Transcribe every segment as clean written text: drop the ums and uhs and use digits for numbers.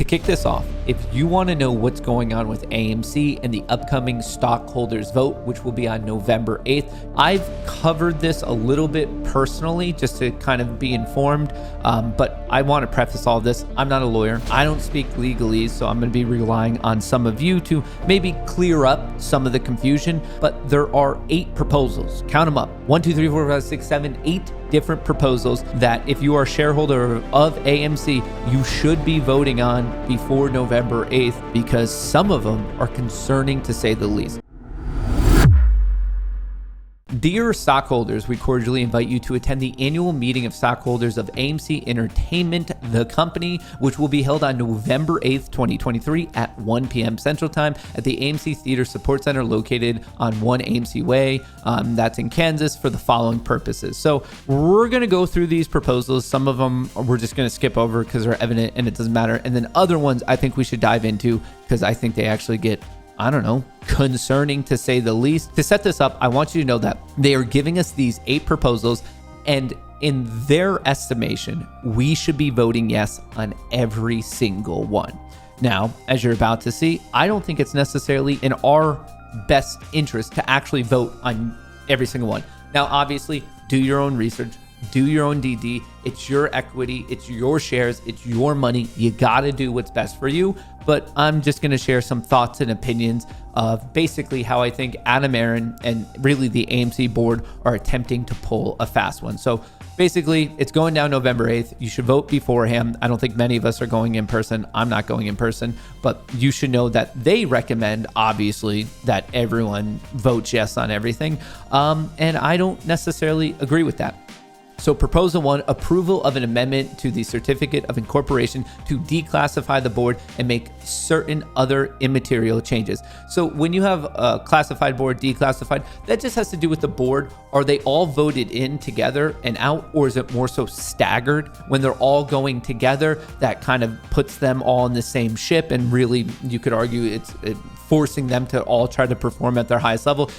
kick this off, if you want to know what's going on with AMC and the upcoming stockholders vote, which will be on November 8th, I've covered this a little bit personally just to kind of be informed, but I want to preface all this. I'm not a lawyer. I don't speak legalese, so I'm going to be relying on some of you to maybe clear up some of the confusion, but there are 8 proposals. Count them up. 1, 2, 3, 4, 5, 6, 7, 8 different proposals that if you are a shareholder of AMC, you should be voting on before November 8th, because some of them are concerning to say the least. Dear stockholders, we cordially invite you to attend the annual meeting of stockholders of AMC Entertainment, the company, which will be held on November 8th, 2023 at 1 p.m. Central Time at the AMC Theater Support Center located on 1 AMC Way. That's in Kansas for the following purposes. So we're going to go through these proposals. Some of them we're just going to skip over because they're evident and it doesn't matter. And then other ones I think we should dive into because I think they actually get, I don't know, concerning to say the least. To set this up, I want you to know that they are giving us these 8 proposals, and in their estimation, we should be voting yes on every single one. Now, as you're about to see, I don't think it's necessarily in our best interest to actually vote on every single one. Now, obviously, do your own research. Do your own DD. It's your equity. It's your shares. It's your money. You got to do what's best for you. But I'm just going to share some thoughts and opinions of basically how I think Aron and really the AMC board are attempting to pull a fast one. So basically, it's going down November 8th. You should vote beforehand. I don't think many of us are going in person. I'm not going in person, but you should know that they recommend, obviously, that everyone votes yes on everything. And I don't necessarily agree with that. So Proposal 1, approval of an amendment to the certificate of incorporation to declassify the board and make certain other immaterial changes. So when you have a classified board, declassified, that just has to do with the board. Are they all voted in together and out, or is it more so staggered? When they're all going together, that kind of puts them all in the same ship, and really you could argue it's forcing them to all try to perform at their highest level.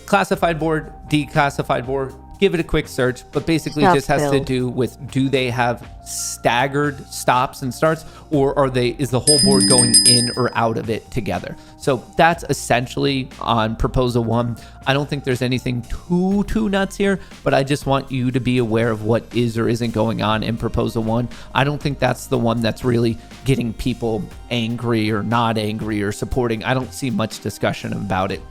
Classified board, declassified board, give it a quick search, but basically it just has to do with, do they have staggered stops and starts, or is the whole board going in or out of it together? So that's essentially on Proposal 1. I don't think there's anything too nuts here, but I just want you to be aware of what is or isn't going on in Proposal 1. I don't think that's the one that's really getting people angry or not angry or supporting. I don't see much discussion about it.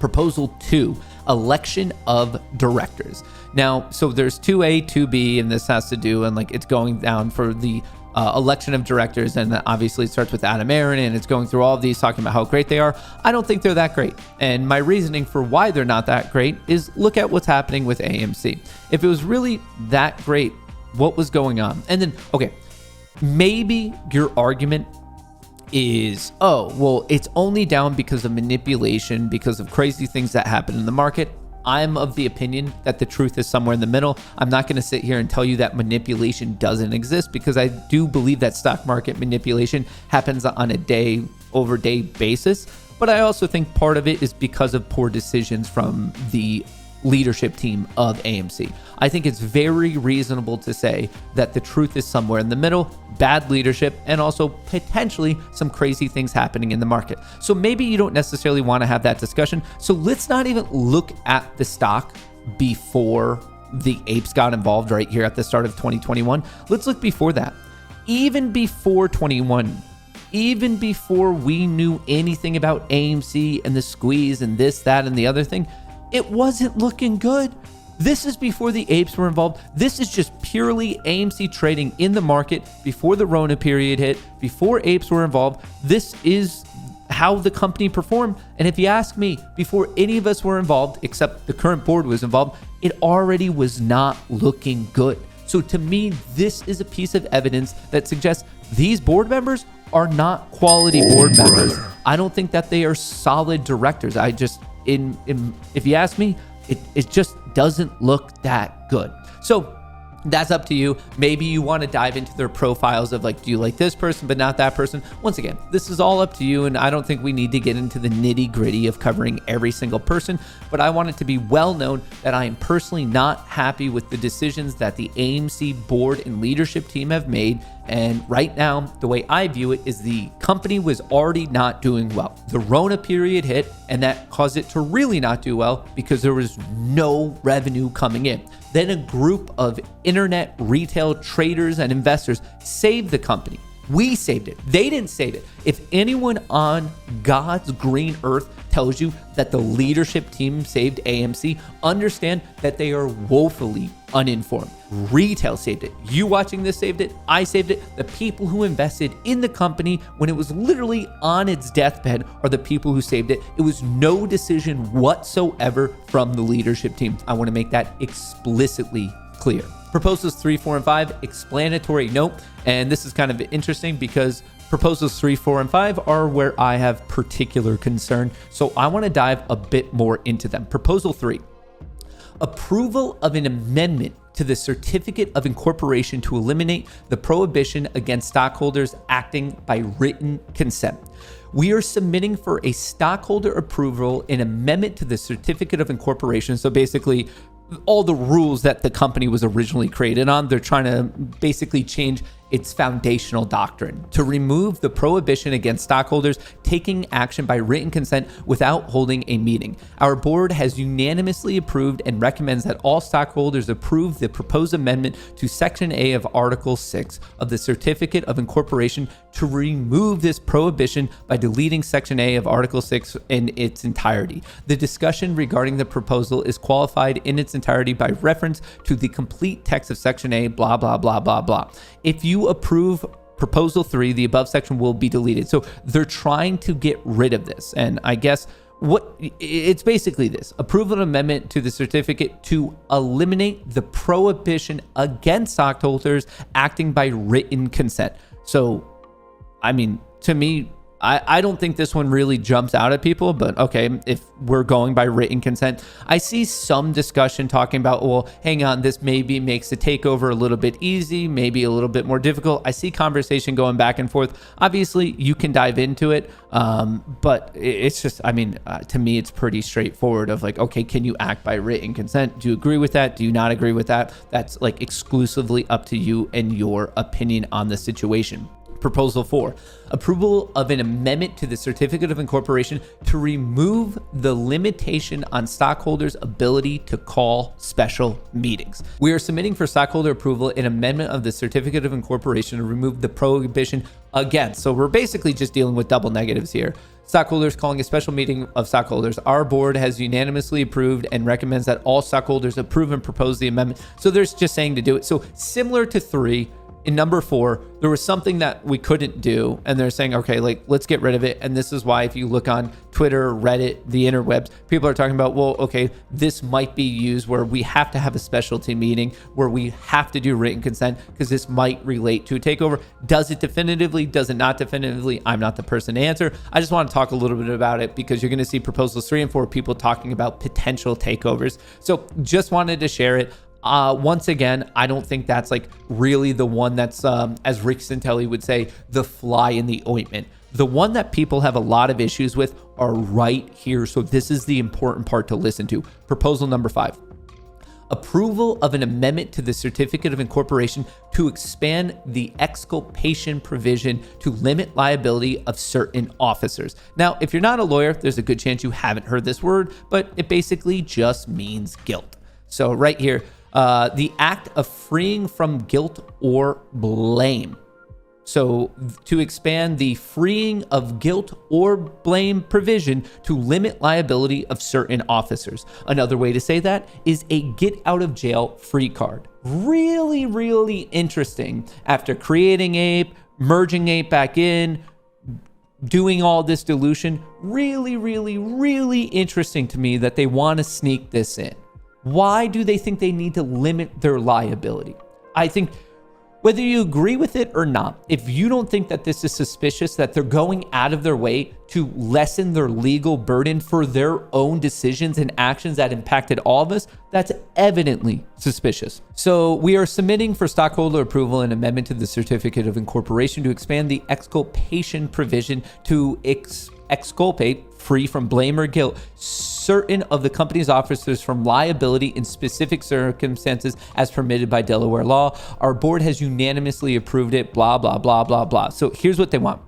Proposal 2, election of directors. Now, so there's 2A, 2B, and this has to do, and like it's going down for the election of directors, and obviously it starts with Aron, and it's going through all of these talking about how great they are. I don't think they're that great. And my reasoning for why they're not that great is look at what's happening with AMC. If it was really that great, what was going on? And then, okay, maybe your argument is, oh, well, it's only down because of manipulation, because of crazy things that happen in the market. I'm of the opinion that the truth is somewhere in the middle. I'm not going to sit here and tell you that manipulation doesn't exist, because I do believe that stock market manipulation happens on a day-over-day basis. But I also think part of it is because of poor decisions from the leadership team of AMC. I think it's very reasonable to say that the truth is somewhere in the middle, bad leadership, and also potentially some crazy things happening in the market. So maybe you don't necessarily want to have that discussion. So let's not even look at the stock before the apes got involved right here at the start of 2021. Let's look before that. Even before 21, even before we knew anything about AMC and the squeeze and this, that, and the other thing, it wasn't looking good. This is before the apes were involved. This is just purely AMC trading in the market before the Rona period hit, before apes were involved. This is how the company performed. And if you ask me, before any of us were involved, except the current board was involved, it already was not looking good. So to me, this is a piece of evidence that suggests these board members are not quality board members. I don't think that they are solid directors. If you ask me, it just doesn't look that good. So That's up to you. Maybe you want to dive into their profiles of like, do you like this person but not that person? Once again, this is all up to you, and I don't think we need to get into the nitty gritty of covering every single person, but I want it to be well known that I am personally not happy with the decisions that the AMC board and leadership team have made. And right now, the way I view it is the company was already not doing well. The Rona period hit, and that caused it to really not do well because there was no revenue coming in. Then a group of internet retail traders and investors saved the company. We saved it. They didn't save it. If anyone on God's green earth tells you that the leadership team saved AMC, understand that they are woefully uninformed. Retail saved it. You watching this saved it. I saved it. The people who invested in the company when it was literally on its deathbed are the people who saved it. It was no decision whatsoever from the leadership team. I want to make that explicitly clear. Proposals 3, 4, and 5, explanatory note. And this is kind of interesting because proposals 3, 4, and 5 are where I have particular concern. So I want to dive a bit more into them. Proposal 3, approval of an amendment to the certificate of incorporation to eliminate the prohibition against stockholders acting by written consent. We are submitting for a stockholder approval an amendment to the certificate of incorporation. So basically, all the rules that the company was originally created on, they're trying to basically change its foundational doctrine to remove the prohibition against stockholders taking action by written consent without holding a meeting. Our board has unanimously approved and recommends that all stockholders approve the proposed amendment to Section A of Article 6 of the Certificate of Incorporation to remove this prohibition by deleting Section A of Article 6 in its entirety. The discussion regarding the proposal is qualified in its entirety by reference to the complete text of Section A, blah, blah, blah, blah, blah. If you approve Proposal 3, the above section will be deleted. So they're trying to get rid of this. And I guess what it's basically this: approve an amendment to the certificate to eliminate the prohibition against stockholders acting by written consent. So, I mean, to me, I don't think this one really jumps out at people, but okay, if we're going by written consent, I see some discussion talking about, well, hang on, this maybe makes the takeover a little bit easy, maybe a little bit more difficult. I see conversation going back and forth. Obviously, you can dive into it, but it's just, I mean, to me, it's pretty straightforward of like, okay, can you act by written consent? Do you agree with that? Do you not agree with that? That's like exclusively up to you and your opinion on the situation. Proposal 4, approval of an amendment to the Certificate of Incorporation to remove the limitation on stockholders' ability to call special meetings. We are submitting for stockholder approval an amendment of the Certificate of Incorporation to remove the prohibition against. So we're basically just dealing with double negatives here. Stockholders calling a special meeting of stockholders. Our board has unanimously approved and recommends that all stockholders approve and propose the amendment. So there's just saying to do it. So similar to 3, in number 4, there was something that we couldn't do, and they're saying, okay, like, let's get rid of it. And this is why if you look on Twitter, Reddit, the interwebs, people are talking about, well, okay, this might be used where we have to have a specialty meeting, where we have to do written consent, because this might relate to a takeover. Does it definitively? Does it not definitively? I'm not the person to answer. I just want to talk a little bit about it because you're going to see proposals 3 and 4, people talking about potential takeovers. So just wanted to share it. Once again, I don't think that's like really the one that's, as Rick Santelli would say, the fly in the ointment. The one that people have a lot of issues with are right here. So this is the important part to listen to. Proposal number 5. Approval of an amendment to the Certificate of Incorporation to expand the exculpation provision to limit liability of certain officers. Now, if you're not a lawyer, there's a good chance you haven't heard this word, but it basically just means guilt. So right here, the act of freeing from guilt or blame. So to expand the freeing of guilt or blame provision to limit liability of certain officers. Another way to say that is a get out of jail free card. Really, really interesting. After creating Ape, merging Ape back in, doing all this dilution, really, really, really interesting to me that they want to sneak this in. Why do they think they need to limit their liability? I think Whether you agree with it or not, if you don't think that this is suspicious, that they're going out of their way to lessen their legal burden for their own decisions and actions that impacted all of us, that's evidently suspicious. So we are submitting for stockholder approval an amendment to the certificate of incorporation to expand the exculpation provision to exculpate, free from blame or guilt, certain of the company's officers from liability in specific circumstances as permitted by Delaware law. Our board has unanimously approved it, blah, blah, blah, blah, blah. So here's what they want.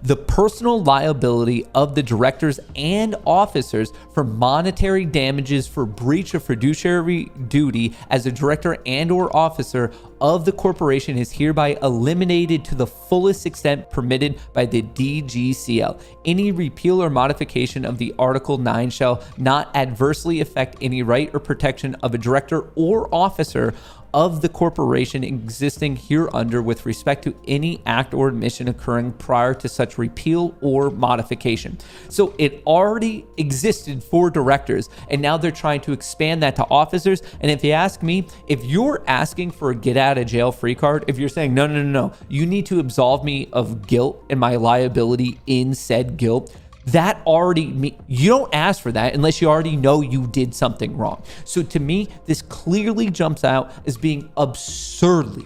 The personal liability of the directors and officers for monetary damages for breach of fiduciary duty as a director and or officer of the corporation is hereby eliminated to the fullest extent permitted by the DGCL. Any repeal or modification of the Article 9 shall not adversely affect any right or protection of a director or officer of the corporation existing hereunder with respect to any act or admission occurring prior to such repeal or modification. So it already existed for directors, and now they're trying to expand that to officers. And if you ask me, if you're asking for a get out of jail free card, if you're saying, no, you need to absolve me of guilt and my liability in said guilt, that already, you don't ask for that unless you already know you did something wrong. So to me, this clearly jumps out as being absurdly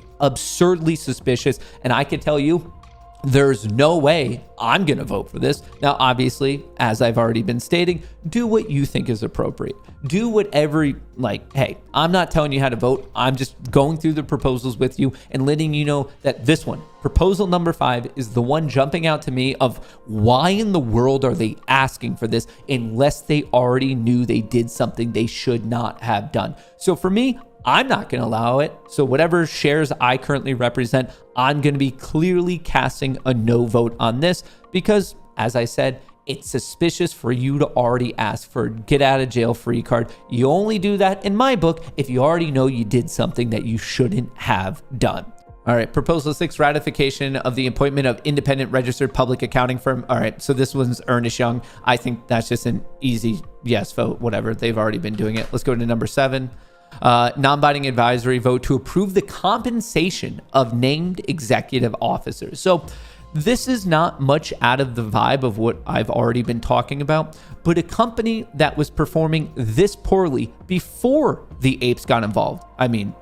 suspicious. And I can tell you, there's no way I'm going to vote for this. Now, obviously, as I've already been stating, do what you think is appropriate. Do whatever, hey, I'm not telling you how to vote. I'm just going through the proposals with you and letting you know that this one, proposal number 5, is the one jumping out to me of why in the world are they asking for this unless they already knew they did something they should not have done. So for me, I'm not going to allow it. So whatever shares I currently represent, I'm going to be clearly casting a no vote on this because, as I said, it's suspicious for you to already ask for a get out of jail free card. You only do that in my book if you already know you did something that you shouldn't have done. All right, proposal 6, ratification of the appointment of independent registered public accounting firm. All right, so this one's Ernst Young. I think that's just an easy yes vote, whatever. They've already been doing it. Let's go to number 7. Non-binding advisory vote to approve the compensation of named executive officers. So this is not much out of the vibe of what I've already been talking about, but a company that was performing this poorly before the apes got involved. I mean,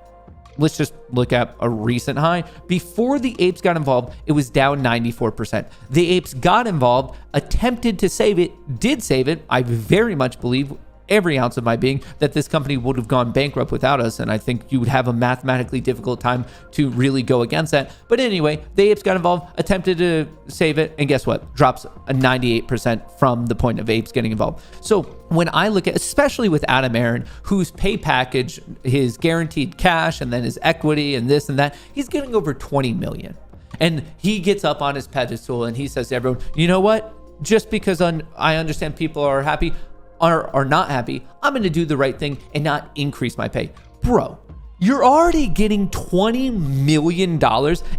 let's just look at a recent high. Before the apes got involved, it was down 94%. The apes got involved, attempted to save it, did save it. I very much believe every ounce of my being that this company would have gone bankrupt without us, and I think you would have a mathematically difficult time to really go against that. But anyway, the apes got involved, attempted to save it, and guess what? Drops a 98% from the point of apes getting involved. So when I look at, especially with Aron, whose pay package, his guaranteed cash, and then his equity, and this and that, he's getting over $20 million. And he gets up on his pedestal and he says to everyone, you know what? Just because I understand people are happy, are not happy, I'm going to do the right thing and not increase my pay. Bro, you're already getting $20 million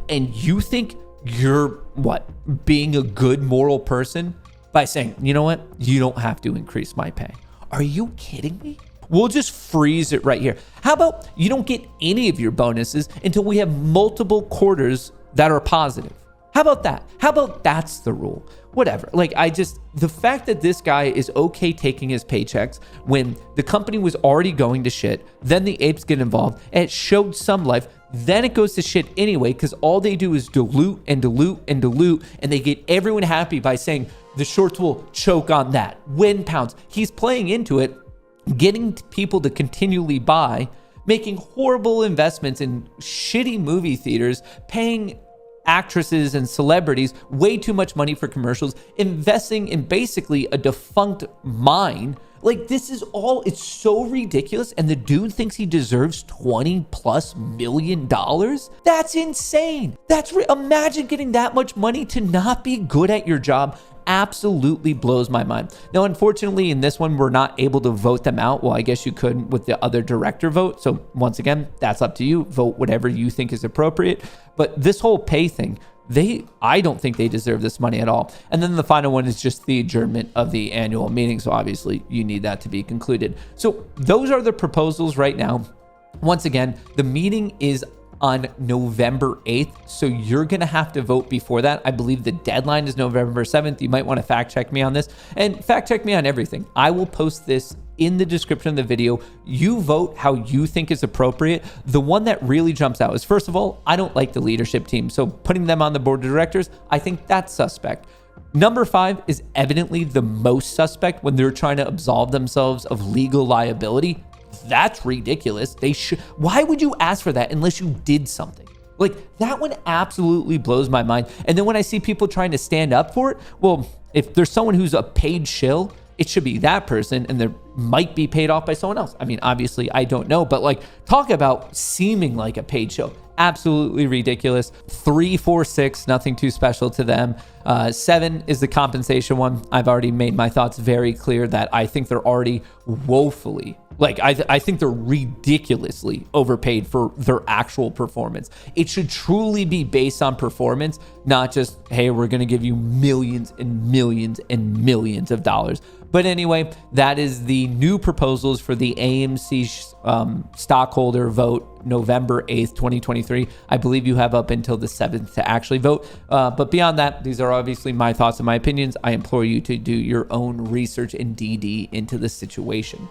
and you think you're being a good moral person by saying, you know what? You don't have to increase my pay. Are you kidding me? We'll just freeze it right here. How about you don't get any of your bonuses until we have multiple quarters that are positive? How about that? How about that's the rule? Whatever. The fact that this guy is okay taking his paychecks when the company was already going to shit, then the apes get involved and it showed some life, then it goes to shit anyway because all they do is dilute and they get everyone happy by saying the shorts will choke on that. Win pounds. He's playing into it, getting people to continually buy, making horrible investments in shitty movie theaters, paying actresses and celebrities way too much money for commercials, investing in basically a defunct mine. This is all, it's so ridiculous. And the dude thinks he deserves $20+ million. That's insane. Imagine getting that much money to not be good at your job. Absolutely blows my mind. Now, unfortunately, in this one, we're not able to vote them out. Well, I guess you could with the other director vote. So once again, that's up to you. Vote whatever you think is appropriate. But this whole pay thing, I don't think they deserve this money at all. And then the final one is just the adjournment of the annual meeting. So obviously, you need that to be concluded. So those are the proposals right now. Once again, the meeting is on November 8th. So you're going to have to vote before that. I believe the deadline is November 7th. You might want to fact check me on this and fact check me on everything. I will post this in the description of the video. You vote how you think is appropriate. The one that really jumps out is, first of all, I don't like the leadership team. So putting them on the board of directors, I think that's suspect. Number 5 is evidently the most suspect when they're trying to absolve themselves of legal liability. That's ridiculous. Why would you ask for that unless you did something? Like, that one absolutely blows my mind. And then when I see people trying to stand up for it, well, if there's someone who's a paid shill, it should be that person, and they might be paid off by someone else. I mean, obviously, I don't know, but like, talk about seeming like a paid show. Absolutely ridiculous. 3, 4, 6, nothing too special to them. 7 is the compensation one. I've already made my thoughts very clear that I think they're already woefully, like, I think they're ridiculously overpaid for their actual performance. It should truly be based on performance, not just, hey, we're going to give you millions and millions and millions of dollars. But anyway, that is the new proposals for the AMC stockholder vote, November 8th, 2023. I believe you have up until the 7th to actually vote. But beyond that, these are obviously my thoughts and my opinions. I implore you to do your own research and DD into the situation.